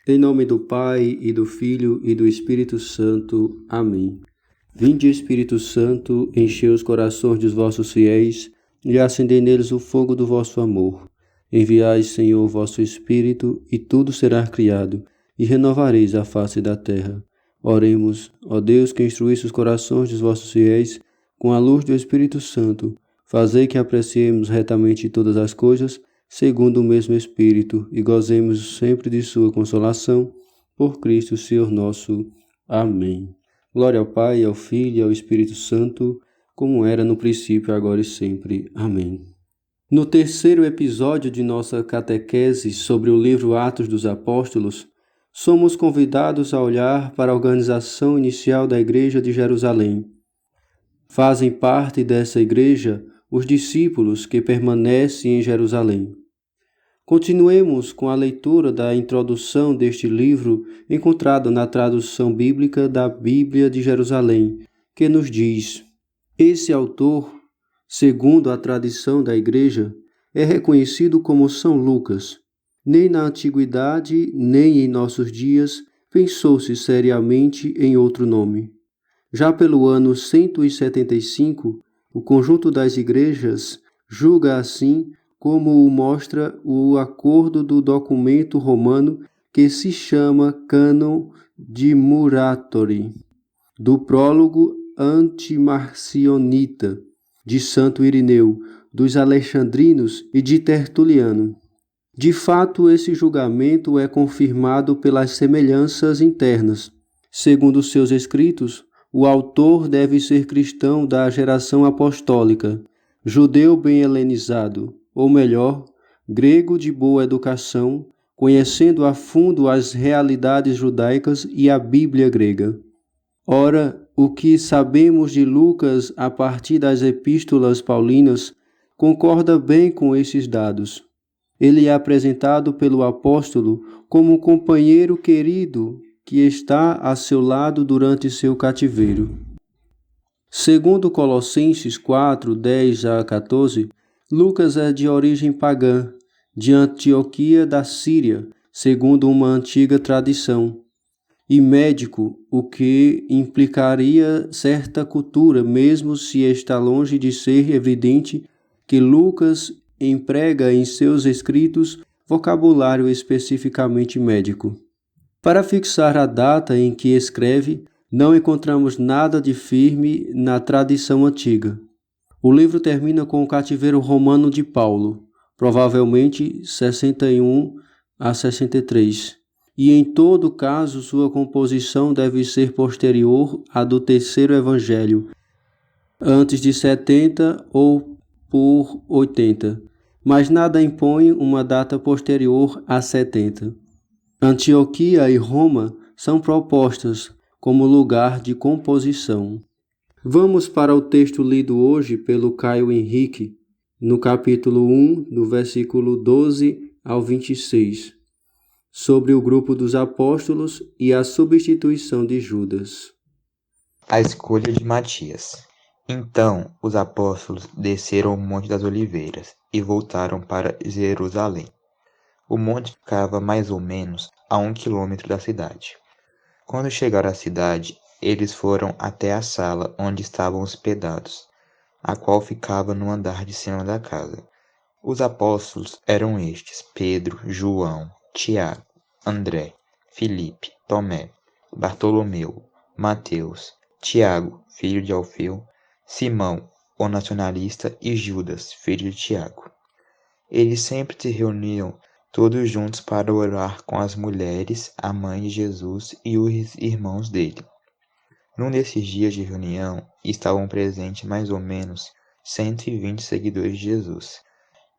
Em nome do Pai, e do Filho, e do Espírito Santo. Amém. Vinde, Espírito Santo, enchei os corações dos vossos fiéis, e acendei neles o fogo do vosso amor. Enviai, Senhor, o vosso Espírito, e tudo será criado, e renovareis a face da terra. Oremos, ó Deus, que instruísse os corações dos vossos fiéis, com a luz do Espírito Santo, fazei que apreciemos retamente todas as coisas, segundo o mesmo Espírito, e gozemos sempre de sua consolação, por Cristo Senhor nosso. Amém. Glória ao Pai, ao Filho e ao Espírito Santo, como era no princípio, agora e sempre. Amém. No terceiro episódio de nossa catequese sobre o livro Atos dos Apóstolos, somos convidados a olhar para a organização inicial da Igreja de Jerusalém. Fazem parte dessa igreja os discípulos que permanecem em Jerusalém. Continuemos com a leitura da introdução deste livro encontrado na tradução bíblica da Bíblia de Jerusalém, que nos diz: esse autor, segundo a tradição da Igreja, é reconhecido como São Lucas. Nem na antiguidade, nem em nossos dias, pensou-se seriamente em outro nome. Já pelo ano 175, o conjunto das igrejas julga assim como o mostra o acordo do documento romano que se chama Cânon de Muratori, do prólogo antimarcionita, de Santo Irineu, dos Alexandrinos e de Tertuliano. De fato, esse julgamento é confirmado pelas semelhanças internas. Segundo seus escritos, o autor deve ser cristão da geração apostólica, judeu bem helenizado, ou melhor, grego de boa educação, conhecendo a fundo as realidades judaicas e a Bíblia grega. Ora, o que sabemos de Lucas a partir das epístolas paulinas concorda bem com esses dados. Ele é apresentado pelo apóstolo como um companheiro querido que está a seu lado durante seu cativeiro. Segundo Colossenses 4, 10 a 14, Lucas é de origem pagã, de Antioquia da Síria, segundo uma antiga tradição, e médico, o que implicaria certa cultura, mesmo se está longe de ser evidente que Lucas emprega em seus escritos vocabulário especificamente médico. Para fixar a data em que escreve, não encontramos nada de firme na tradição antiga. O livro termina com o cativeiro romano de Paulo, provavelmente 61 a 63, e em todo caso sua composição deve ser posterior à do terceiro evangelho, antes de 70 ou por 80, mas nada impõe uma data posterior a 70. Antioquia e Roma são propostas como lugar de composição. Vamos para o texto lido hoje pelo Caio Henrique, no capítulo 1, do versículo 12 ao 26, sobre o grupo dos apóstolos e a substituição de Judas. A escolha de Matias. Então os apóstolos desceram o Monte das Oliveiras e voltaram para Jerusalém. O monte ficava mais ou menos a 1 quilômetro da cidade. Quando chegaram à cidade, eles foram até a sala onde estavam hospedados, a qual ficava no andar de cima da casa. Os apóstolos eram estes: Pedro, João, Tiago, André, Filipe, Tomé, Bartolomeu, Mateus, Tiago, filho de Alfeu, Simão, o nacionalista, e Judas, filho de Tiago. Eles sempre se reuniam todos juntos para orar com as mulheres, a mãe de Jesus e os irmãos dele. Num desses dias de reunião estavam presentes mais ou menos 120 seguidores de Jesus.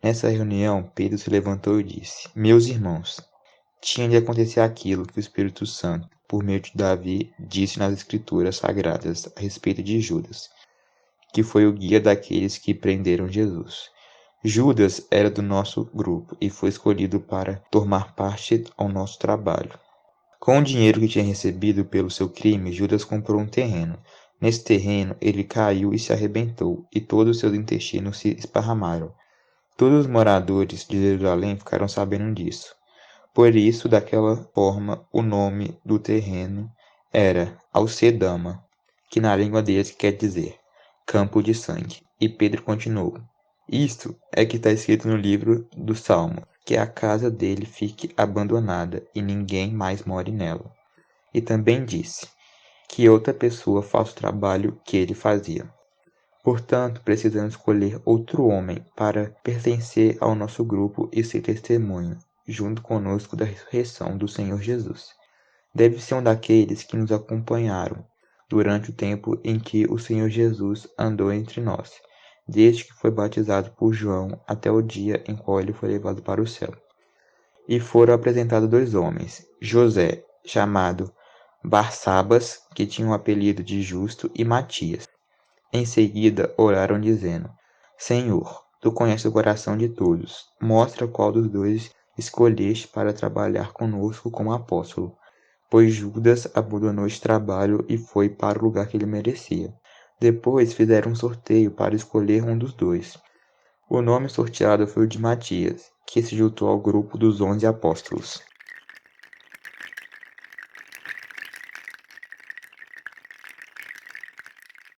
Nessa reunião, Pedro se levantou e disse: Meus irmãos, tinha de acontecer aquilo que o Espírito Santo, por meio de Davi, disse nas Escrituras Sagradas a respeito de Judas, que foi o guia daqueles que prenderam Jesus. Judas era do nosso grupo e foi escolhido para tomar parte ao nosso trabalho. Com o dinheiro que tinha recebido pelo seu crime, Judas comprou um terreno. Nesse terreno, ele caiu e se arrebentou, e todos os seus intestinos se esparramaram. Todos os moradores de Jerusalém ficaram sabendo disso. Por isso, daquela forma, o nome do terreno era Alcedama, que na língua deles quer dizer campo de sangue. E Pedro continuou: Isto é que está escrito no livro do Salmo, que a casa dele fique abandonada e ninguém mais more nela. E também disse que outra pessoa faça o trabalho que ele fazia. Portanto, precisamos escolher outro homem para pertencer ao nosso grupo e ser testemunho, junto conosco, da ressurreição do Senhor Jesus. Deve ser um daqueles que nos acompanharam durante o tempo em que o Senhor Jesus andou entre nós, desde que foi batizado por João até o dia em qual ele foi levado para o céu. E foram apresentados 2 homens, José, chamado Barsabas, que tinha o apelido de Justo, e Matias. Em seguida oraram dizendo: Senhor, tu conheces o coração de todos. Mostra qual dos 2 escolheste para trabalhar conosco como apóstolo. Pois Judas abandonou este trabalho e foi para o lugar que ele merecia. Depois fizeram um sorteio para escolher um dos 2. O nome sorteado foi o de Matias, que se juntou ao grupo dos 11 apóstolos.